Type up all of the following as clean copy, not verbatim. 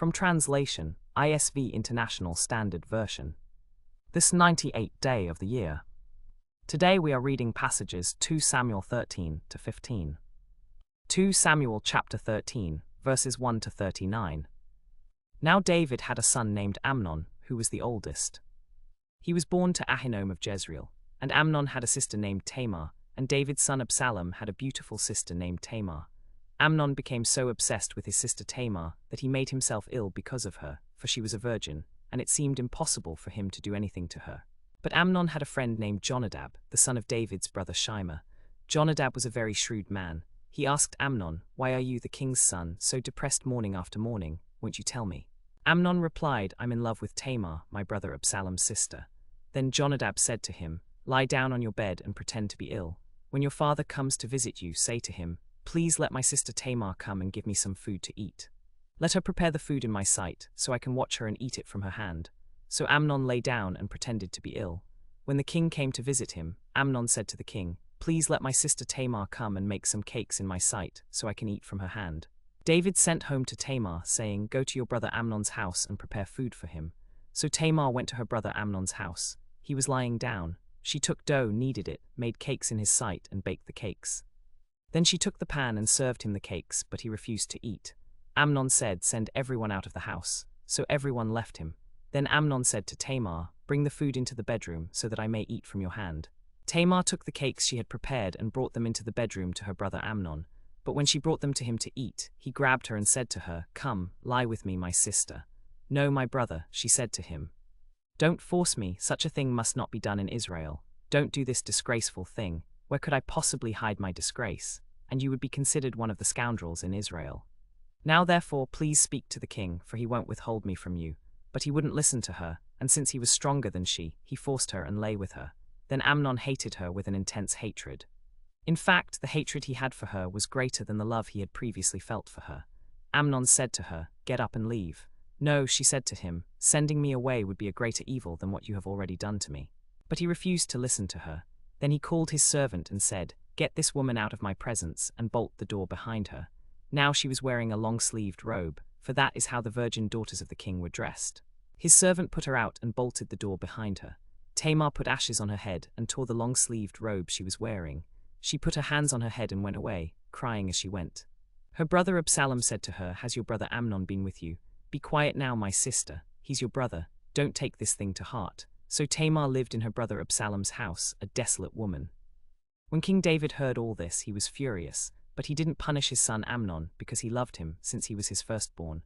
From translation, ISV International Standard Version. This 98th day of the year. Today we are reading passages 2 Samuel 13 to 15. 2 Samuel chapter 13, verses 1 to 39. Now David had a son named Amnon, who was the oldest. He was born to Ahinoam of Jezreel, and Amnon had a sister named Tamar, and David's son Absalom had a beautiful sister named Tamar. Amnon became so obsessed with his sister Tamar that he made himself ill because of her, for she was a virgin, and it seemed impossible for him to do anything to her. But Amnon had a friend named Jonadab, the son of David's brother Shimei. Jonadab was a very shrewd man. He asked Amnon, "Why are you, the king's son, so depressed morning after morning? Won't you tell me?" Amnon replied, "I'm in love with Tamar, my brother Absalom's sister." Then Jonadab said to him, "Lie down on your bed and pretend to be ill. When your father comes to visit you, say to him, 'Please let my sister Tamar come and give me some food to eat. Let her prepare the food in my sight, so I can watch her and eat it from her hand.'" So Amnon lay down and pretended to be ill. When the king came to visit him, Amnon said to the king, "Please let my sister Tamar come and make some cakes in my sight, so I can eat from her hand." David sent home to Tamar, saying, "Go to your brother Amnon's house and prepare food for him." So Tamar went to her brother Amnon's house. He was lying down. She took dough, kneaded it, made cakes in his sight, and baked the cakes. Then she took the pan and served him the cakes, but he refused to eat. Amnon said, "Send everyone out of the house." So everyone left him. Then Amnon said to Tamar, "Bring the food into the bedroom, so that I may eat from your hand." Tamar took the cakes she had prepared and brought them into the bedroom to her brother Amnon. But when she brought them to him to eat, he grabbed her and said to her, "Come, lie with me, my sister." "No, my brother," she said to him. "Don't force me, such a thing must not be done in Israel. Don't do this disgraceful thing. Where could I possibly hide my disgrace? And you would be considered one of the scoundrels in Israel. Now therefore please speak to the king, for he won't withhold me from you." But he wouldn't listen to her, and since he was stronger than she, he forced her and lay with her. Then Amnon hated her with an intense hatred. In fact, the hatred he had for her was greater than the love he had previously felt for her. Amnon said to her, "Get up and leave." "No," she said to him, "sending me away would be a greater evil than what you have already done to me." But he refused to listen to her. Then he called his servant and said, "Get this woman out of my presence and bolt the door behind her." Now she was wearing a long-sleeved robe, for that is how the virgin daughters of the king were dressed. His servant put her out and bolted the door behind her. Tamar put ashes on her head and tore the long-sleeved robe she was wearing. She put her hands on her head and went away, crying as she went. Her brother Absalom said to her, "Has your brother Amnon been with you? Be quiet now, my sister. He's your brother. Don't take this thing to heart." So Tamar lived in her brother Absalom's house, a desolate woman. When King David heard all this, he was furious, but he didn't punish his son Amnon because he loved him, since he was his firstborn.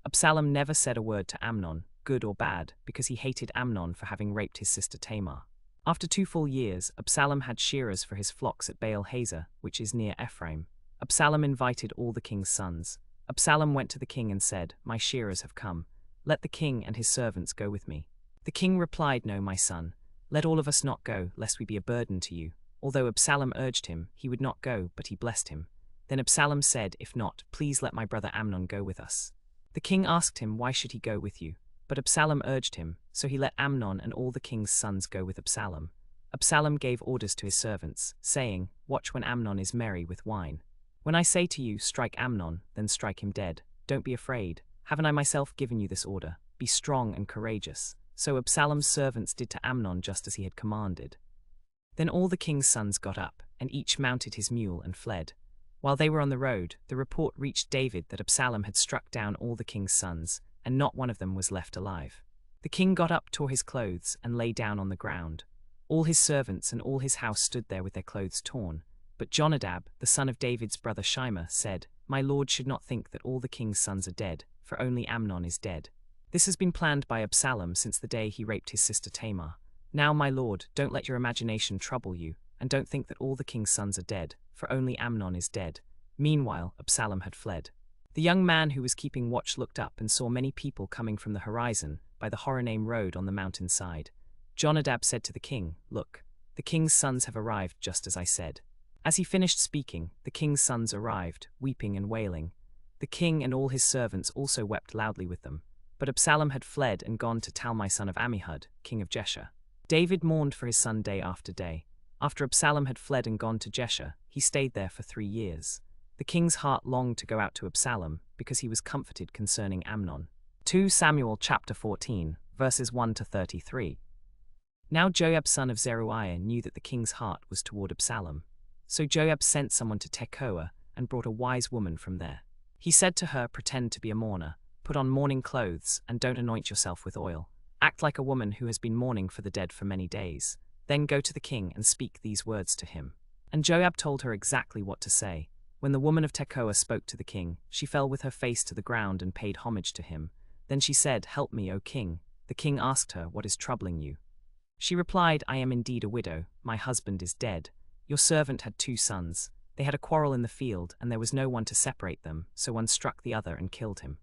Absalom never said a word to Amnon, good or bad, because he hated Amnon for having raped his sister Tamar. After 2 full years, Absalom had shearers for his flocks at Baal-Hazor, which is near Ephraim. Absalom invited all the king's sons. Absalom went to the king and said, "My shearers have come. Let the king and his servants go with me." The king replied, "No, my son. Let all of us not go, lest we be a burden to you." Although Absalom urged him, he would not go, but he blessed him. Then Absalom said, "If not, please let my brother Amnon go with us." The king asked him, "Why should he go with you?" But Absalom urged him, so he let Amnon and all the king's sons go with Absalom. Absalom gave orders to his servants, saying, "Watch when Amnon is merry with wine. When I say to you, 'Strike Amnon,' then strike him dead. Don't be afraid. Haven't I myself given you this order? Be strong and courageous." So Absalom's servants did to Amnon just as he had commanded. Then all the king's sons got up, and each mounted his mule and fled. While they were on the road, the report reached David that Absalom had struck down all the king's sons, and not one of them was left alive. The king got up, tore his clothes, and lay down on the ground. All his servants and all his house stood there with their clothes torn. But Jonadab, the son of David's brother Shimei, said, "My lord should not think that all the king's sons are dead, for only Amnon is dead. This has been planned by Absalom since the day he raped his sister Tamar. Now, my lord, don't let your imagination trouble you, and don't think that all the king's sons are dead, for only Amnon is dead." Meanwhile, Absalom had fled. The young man who was keeping watch looked up and saw many people coming from the horizon, by the Horonaim road on the mountainside. Jonadab said to the king, "Look, the king's sons have arrived just as I said." As he finished speaking, the king's sons arrived, weeping and wailing. The king and all his servants also wept loudly with them. But Absalom had fled and gone to Talmai son of Ammihud, king of Geshur. David mourned for his son day after day. After Absalom had fled and gone to Geshur, he stayed there for 3 years. The king's heart longed to go out to Absalom, because he was comforted concerning Amnon. 2 Samuel chapter 14, verses 1 to 33. Now Joab son of Zeruiah knew that the king's heart was toward Absalom. So Joab sent someone to Tekoa and brought a wise woman from there. He said to her, pretend to be a mourner, put on mourning clothes, and don't anoint yourself with oil. Act like a woman who has been mourning for the dead for many days. Then go to the king and speak these words to him. And Joab told her exactly what to say. When the woman of Tekoa spoke to the king, she fell with her face to the ground and paid homage to him. Then she said, "Help me, O king." The king asked her, "What is troubling you?" She replied, "I am indeed a widow. My husband is dead. Your servant had 2 sons. They had a quarrel in the field, and there was no one to separate them, so one struck the other and killed him.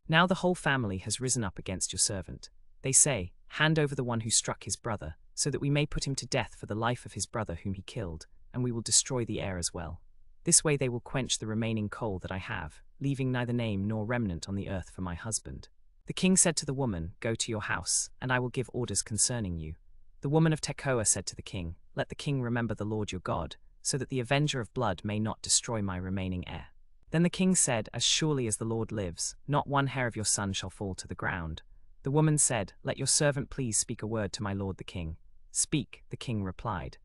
Now the whole family has risen up against your servant. They say, 'Hand over the one who struck his brother, so that we may put him to death for the life of his brother whom he killed, and we will destroy the heir as well. This way they will quench the remaining coal that I have, leaving neither name nor remnant on the earth for my husband.' The king said to the woman, 'Go to your house, and I will give orders concerning you.' The woman of Tekoa said to the king, 'Let the king remember the Lord your God, so that the avenger of blood may not destroy my remaining heir.' Then the king said, 'As surely as the Lord lives, not one hair of your son shall fall to the ground.' The woman said, 'Let your servant please speak a word to my lord the king.' 'Speak,' the king replied.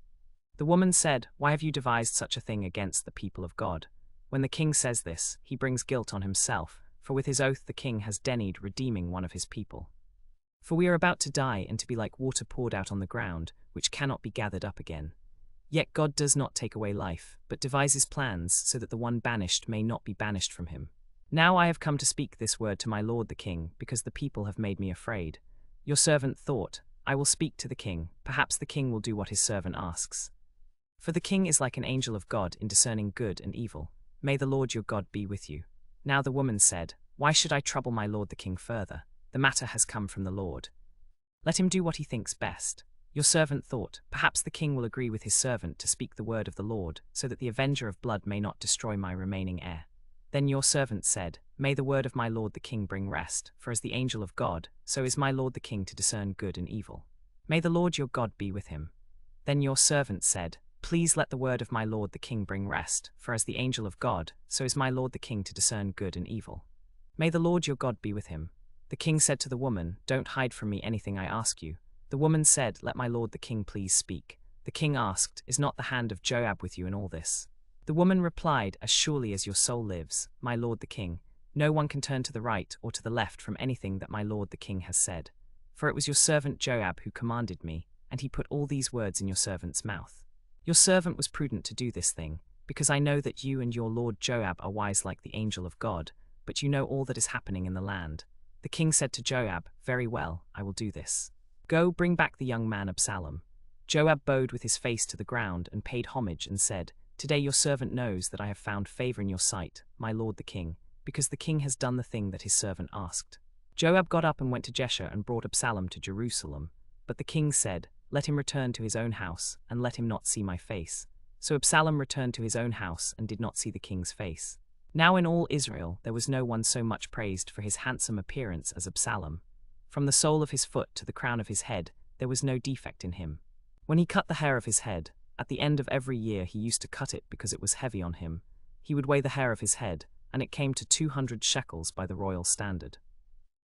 The woman said, 'Why have you devised such a thing against the people of God?' When the king says this, he brings guilt on himself, for with his oath the king has denied redeeming one of his people. For we are about to die and to be like water poured out on the ground, which cannot be gathered up again. Yet God does not take away life, but devises plans so that the one banished may not be banished from him. Now I have come to speak this word to my lord the king, because the people have made me afraid. Your servant thought, I will speak to the king, perhaps the king will do what his servant asks. For the king is like an angel of God in discerning good and evil. May the Lord your God be with you." Now the woman said, "Why should I trouble my lord the king further? The matter has come from the Lord. Let him do what he thinks best." Your servant thought, perhaps the king will agree with his servant to speak the word of the Lord, so that the avenger of blood may not destroy my remaining heir. Then your servant said, "May the word of my lord the king bring rest, for as the angel of God, so is my lord the king to discern good and evil. May the Lord your God be with him." Then your servant said, "Please let the word of my lord the king bring rest, for as the angel of God, so is my lord the king to discern good and evil. May the Lord your God be with him." The king said to the woman, "Don't hide from me anything I ask you." The woman said, "Let my lord the king please speak." The king asked, "Is not the hand of Joab with you in all this?" The woman replied, "As surely as your soul lives, my lord the king, no one can turn to the right or to the left from anything that my lord the king has said. For it was your servant Joab who commanded me, and he put all these words in your servant's mouth. Your servant was prudent to do this thing, because I know that you and your lord Joab are wise like the angel of God, but you know all that is happening in the land." The king said to Joab, "Very well, I will do this. Go, bring back the young man Absalom." Joab bowed with his face to the ground and paid homage and said, "Today your servant knows that I have found favor in your sight, my lord the king, because the king has done the thing that his servant asked." Joab got up and went to Jeshurun and brought Absalom to Jerusalem. But the king said, "Let him return to his own house, and let him not see my face." So Absalom returned to his own house and did not see the king's face. Now in all Israel there was no one so much praised for his handsome appearance as Absalom. From the sole of his foot to the crown of his head, there was no defect in him. When he cut the hair of his head, at the end of every year he used to cut it because it was heavy on him. He would weigh the hair of his head, and it came to 200 shekels by the royal standard.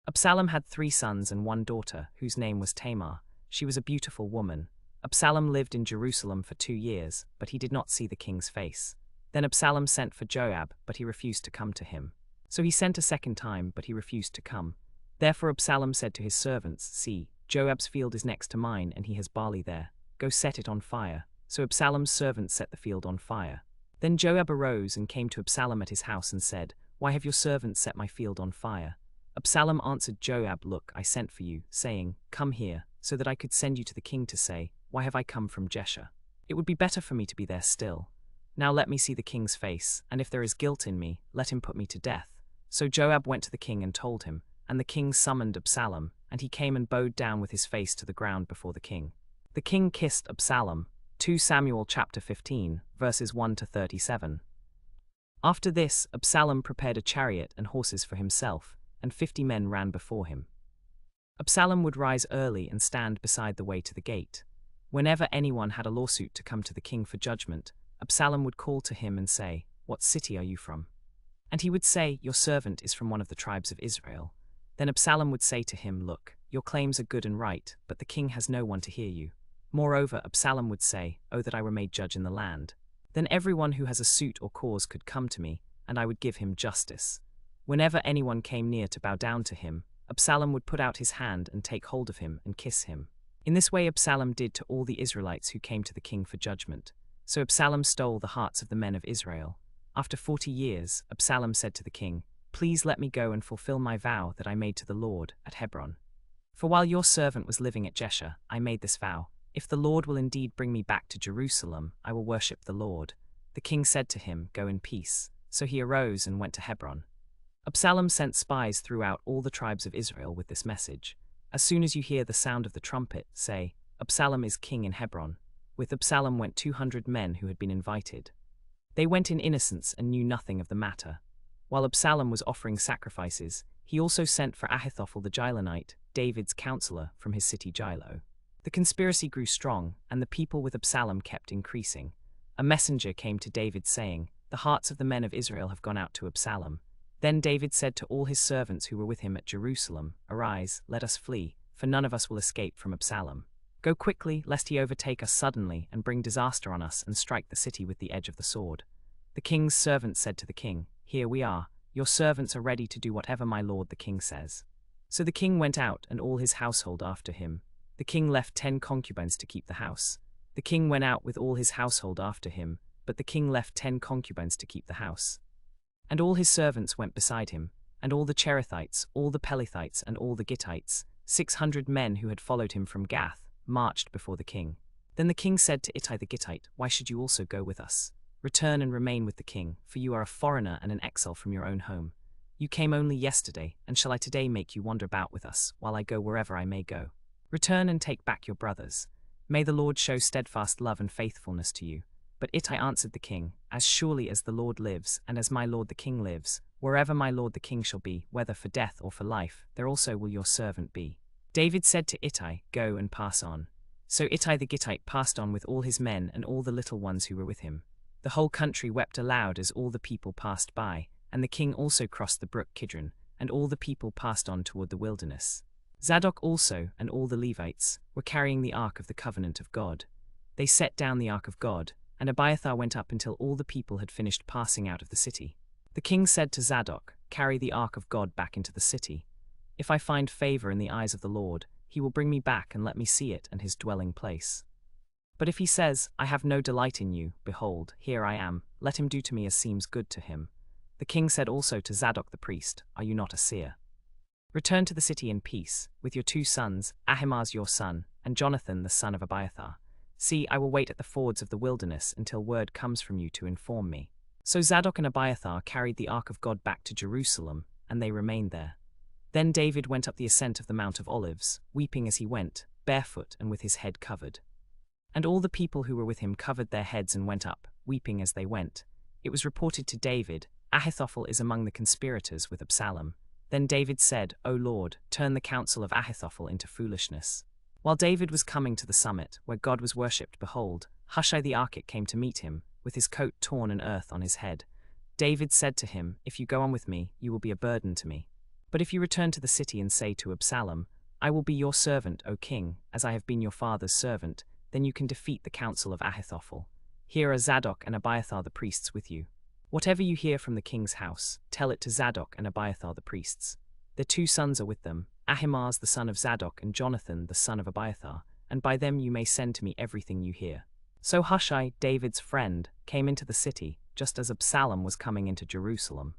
Absalom had 3 sons and 1 daughter, whose name was Tamar. She was a beautiful woman. Absalom lived in Jerusalem for 2 years, but he did not see the king's face. Then Absalom sent for Joab, but he refused to come to him. So he sent a second time, but he refused to come. Therefore Absalom said to his servants, "See, Joab's field is next to mine, and he has barley there. Go set it on fire." So Absalom's servants set the field on fire. Then Joab arose and came to Absalom at his house and said, "Why have your servants set my field on fire?" Absalom answered Joab, "Look, I sent for you, saying, 'Come here,' so that I could send you to the king to say, 'Why have I come from Jeshurun? It would be better for me to be there still. Now let me see the king's face, and if there is guilt in me, let him put me to death.'" So Joab went to the king and told him, and the king summoned Absalom, and he came and bowed down with his face to the ground before the king. The king kissed Absalom. 2 Samuel chapter 15, verses 1 to 37. After this, Absalom prepared a chariot and horses for himself, and 50 men ran before him. Absalom would rise early and stand beside the way to the gate. Whenever anyone had a lawsuit to come to the king for judgment, Absalom would call to him and say, "What city are you from?" And he would say, "Your servant is from one of the tribes of Israel." Then Absalom would say to him, "Look, your claims are good and right, but the king has no one to hear you." Moreover, Absalom would say, "Oh, that I were made judge in the land. Then everyone who has a suit or cause could come to me, and I would give him justice." Whenever anyone came near to bow down to him, Absalom would put out his hand and take hold of him and kiss him. In this way Absalom did to all the Israelites who came to the king for judgment. So Absalom stole the hearts of the men of Israel. After 40 years, Absalom said to the king, "Please let me go and fulfill my vow that I made to the Lord at Hebron. For while your servant was living at Jeshurun, I made this vow: if the Lord will indeed bring me back to Jerusalem, I will worship the Lord." The king said to him, "Go in peace." So he arose and went to Hebron. Absalom sent spies throughout all the tribes of Israel with this message: "As soon as you hear the sound of the trumpet, say, 'Absalom is king in Hebron.'" With Absalom went 200 men who had been invited. They went in innocence and knew nothing of the matter. While Absalom was offering sacrifices, he also sent for Ahithophel the Gilonite, David's counselor, from his city Gilo. The conspiracy grew strong, and the people with Absalom kept increasing. A messenger came to David saying, "The hearts of the men of Israel have gone out to Absalom." Then David said to all his servants who were with him at Jerusalem, "Arise, let us flee, for none of us will escape from Absalom. Go quickly, lest he overtake us suddenly and bring disaster on us and strike the city with the edge of the sword." The king's servants said to the king, "Here we are. Your servants are ready to do whatever my lord the king says." So the king went out and all his household after him. The king left 10 concubines to keep the house. The king went out with all his household after him, but the king left 10 concubines to keep the house. And all his servants went beside him, and all the Cherethites, all the Pelethites, and all the Gittites, 600 men who had followed him from Gath, marched before the king. Then the king said to Ittai the Gittite, "Why should you also go with us? Return and remain with the king, for you are a foreigner and an exile from your own home. You came only yesterday, and shall I today make you wander about with us, while I go wherever I may go? Return and take back your brothers. May the Lord show steadfast love and faithfulness to you." But Ittai answered the king, "As surely as the Lord lives, and as my lord the king lives, wherever my lord the king shall be, whether for death or for life, there also will your servant be." David said to Ittai, "Go and pass on." So Ittai the Gittite passed on with all his men and all the little ones who were with him. The whole country wept aloud as all the people passed by, and the king also crossed the brook Kidron, and all the people passed on toward the wilderness. Zadok also, and all the Levites, were carrying the ark of the covenant of God. They set down the ark of God, and Abiathar went up until all the people had finished passing out of the city. The king said to Zadok, "Carry the ark of God back into the city. If I find favor in the eyes of the Lord, he will bring me back and let me see it and his dwelling place. But if he says, 'I have no delight in you, behold, here I am,' let him do to me as seems good to him." The king said also to Zadok the priest, "Are you not a seer? Return to the city in peace, with your 2 sons, Ahimaaz your son, and Jonathan the son of Abiathar. See, I will wait at the fords of the wilderness until word comes from you to inform me." So Zadok and Abiathar carried the ark of God back to Jerusalem, and they remained there. Then David went up the ascent of the Mount of Olives, weeping as he went, barefoot and with his head covered. And all the people who were with him covered their heads and went up, weeping as they went. It was reported to David, "Ahithophel is among the conspirators with Absalom." Then David said, "O Lord, turn the counsel of Ahithophel into foolishness." While David was coming to the summit, where God was worshipped, behold, Hushai the Archite came to meet him, with his coat torn and earth on his head. David said to him, "If you go on with me, you will be a burden to me. But if you return to the city and say to Absalom, 'I will be your servant, O king, as I have been your father's servant,' then you can defeat the counsel of Ahithophel. Here are Zadok and Abiathar the priests with you. Whatever you hear from the king's house, tell it to Zadok and Abiathar the priests. Their 2 sons are with them, Ahimaaz the son of Zadok and Jonathan the son of Abiathar, and by them you may send to me everything you hear." So Hushai, David's friend, came into the city, just as Absalom was coming into Jerusalem.